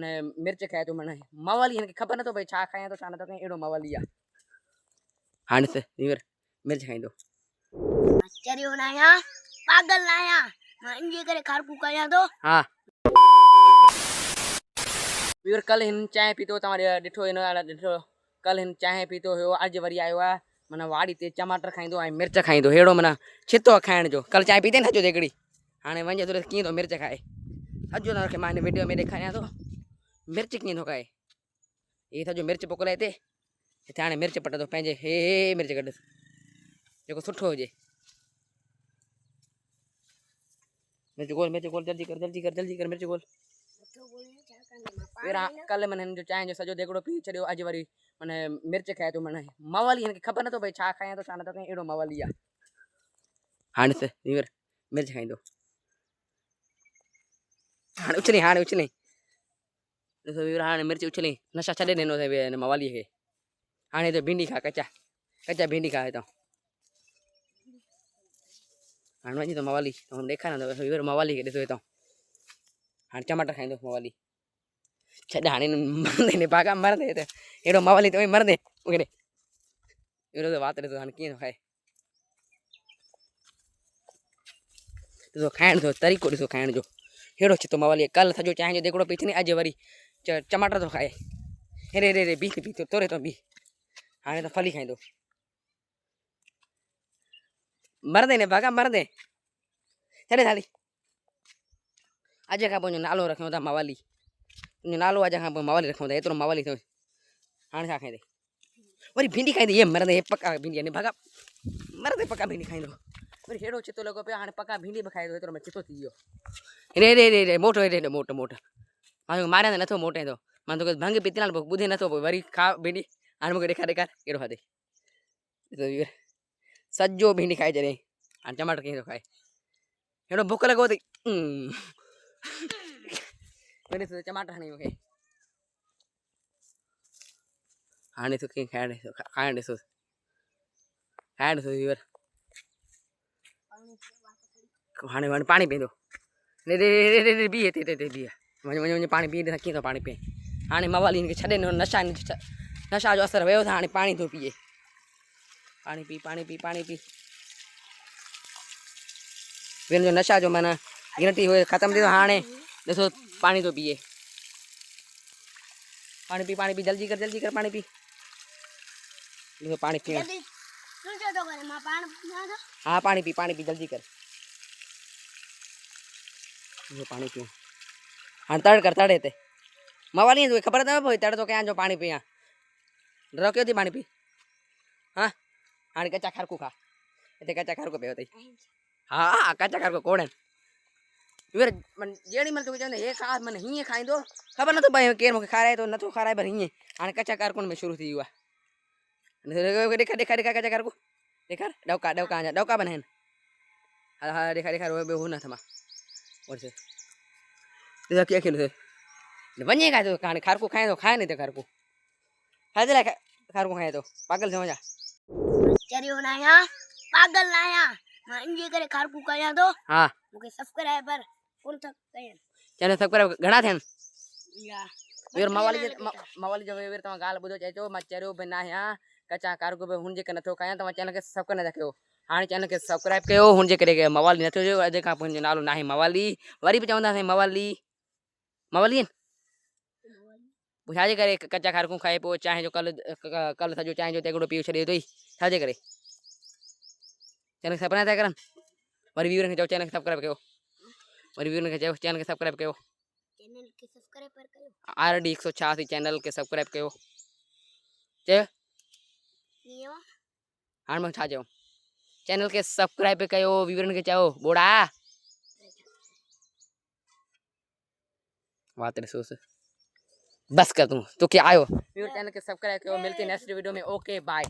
माने मिर्च खाए तो माने मवाली इनके खबर न तो भाई छा खाया तो छा न तो कहीं एड़ो मवाली आ हाणे से वीर मिर्च खाई दो चरियो ना या पागल ना या मैं इंजे करे खारकू कया तो हां वीर कल इन चाय पीतो तमारे डिठो इन डिठो कल इन चाय पीतो हो आज वरी आयो आ मना वाड़ी ते टमाटर खाइंदो आ मिर्च खाइंदो हेड़ो मना छितो खाइण जो कल चाय पीते न जो देगड़ी हाणे वंजे तो की तो मिर्च खाए अजो ना के माने वीडियो में दिखाया तो मिर्च की तो खाए ये था जो मिर्च पकोले थे इथे हाणे मिर्च पट तो पंहिंजे हे मिर्च कढ जेको सुठो हुजे मिर्च गोल जल्दी कर मिर्च गोल वीरा कल मन जो चाय जो सजो देगड़ो पी छड़ियो अज वरी माने मिर्च खाए तो माने मवाली इनके खबर न तो भाई छा खाया तो छा न तो कहीं एड़ो मवाली आ हाणे से वीर मिर्च खाइंदो हाणे उछली देखो वीर हाणे मिर्च उछली नशा छडे देनो थे मवाली के हाणे तो भिंडी खा कच्चा भिंडी खा तो हाणे वञी तो मवाली तो हम देखा ना वीर मवाली के ॾिसो तो हाणे टमाटर खाइंदो मवाली छॾ हाणे मरदे ने पागा मरदे तो एड़ो मवाली तो मरदे उगड़े एड़ो तो बात ॾिसो हाणे कीअं खाए ॾिसो खाइण जो तरीक़ो ॾिसो खाइण जो हेड़ो छितो मवाली कल सॼो चांहि जो देगड़ो पी थी अॼु वरी टमाटर तो खाए हेरे हेरे बी बी तोरे तो बी हाणे तो फली खाइंदो मरदे ने भागा मरदे छॾे थाली अॼु खां पोइ नालो रखियो था मवाली नालो अॼु खां पोइ मवाली रखूं था एतिरो मवाली थियो हाणे छा खाईंदे वरी भिंडी खाईंदे ये मरदे पका भिंडी ने भागा मरदे पका भिंडी खाईंदो वरी हेड़ो चितो लॻो पियो हाणे पका भिंडी बि खाए थो एतिरो में चितो थी वियो रे रे रे मोटो रे मोटो मोटो मां मारिया त नथो मोटे थो मां तोखे भंग पीतल ॿुधे नथो पोइ वरी खा भिंडी हाणे मूंखे ॾेखार कहिड़ो खाधे सॼो भिंडी खाए छॾे हाणे टमाटर कीअं थो खाए हेड़ो बुख लॻो अथई टमाटर हणी मूंखे हाणे तो कीअं खाइण ॾिसो वीर हाणे हाणे पाणी पींदो रे रे रे रे बीहे ते बीहे वञ पाणी पी कीअं थो पाणी पीए हाणे मवाली हिनखे छॾे नशा जो असर वियो था हाणे पाणी थो पीए पाणी पी वीर जो नशा जो माना गिनती हुए ख़त्म थी वियो हाणे ॾिसो पाणी थो पीए पाणी पी जल्दी कर पाणी पी ॾिसो पाणी पीअण हाँ पानी पी जल्दी कर पानी पी हाँ तड़ कर तड़े ते मवाली तुझे खबर था भाई तड़ तो क्या जो पानी पिया डरो क्यों थी पानी पी हाँ हाँ कच्चा खारकू खा इतने कच्चा खारकू पे होती हाँ कच्चा खारकू कोण है वीर मन जेड़ी मन तो चवंदे हे खा मन हीअं खाईंदो खबर न तो भाई केर मूंखे खाराए तो नथो खाराए पर हीअं हाणे कच्चा कारकुन में शुरू थी वियो आहे ॾेखार कच्चा कारकू ॾेखार डौका बनाइन हाँ ॾेखार वो न थमा और से ॾिसो कीअं खेलो वञे खाए तो हाणे खारकू खाए तो खाए नहीं तो खारकू खाए लाइ खारकू खाए तो पागल थियो जा चरियो ना या पागल ना या मैं इंजे करे खारकू कया तो हां मुके सब्सक्राइबर कोन तक कयन चैनल सब्सक्राइब घणा थियन या वीर मवाली जो वीर तव्हां ॻाल्हि ॿुधो चइजो मां चरियो बि न आहियां कच्चा कारकू बि हुन जे करे नथो खायां तव्हां चैनल खे सब्सक्राइब न कयो हाणे चैनल खे सब्सक्राइब कयो हुन जे करे मवाली नथो जो अॼु खां पोइ मुंहिंजो नालो न आहे मवाली वरी बि चवंदासीं मवाली छाजे करे कच्चा कारकू खाए पोइ चांहि जो कल सॼो चांहि जो तेगड़ो पी छॾे थो छाजे करे चैनल खे सब्सक्राइब था करनि वरी वीर खे चओ चैनल खे सब्सक्राइब कयो वरी वीर खे चओ चैनल खे सब्सक्राइब कयो RD 186 चैनल के सब्सक्राइब कयो चयो हाणे मां छा चयो चैनल के सब्सक्राइब कयो व्यूअरनि खे चयो बोड़ा बात ॾिसोसि बस कर तू क्या आयो व्यूअर चैनल के सब्सक्राइब कयो मिलते नेक्स्ट वीडियो में ओके बाय।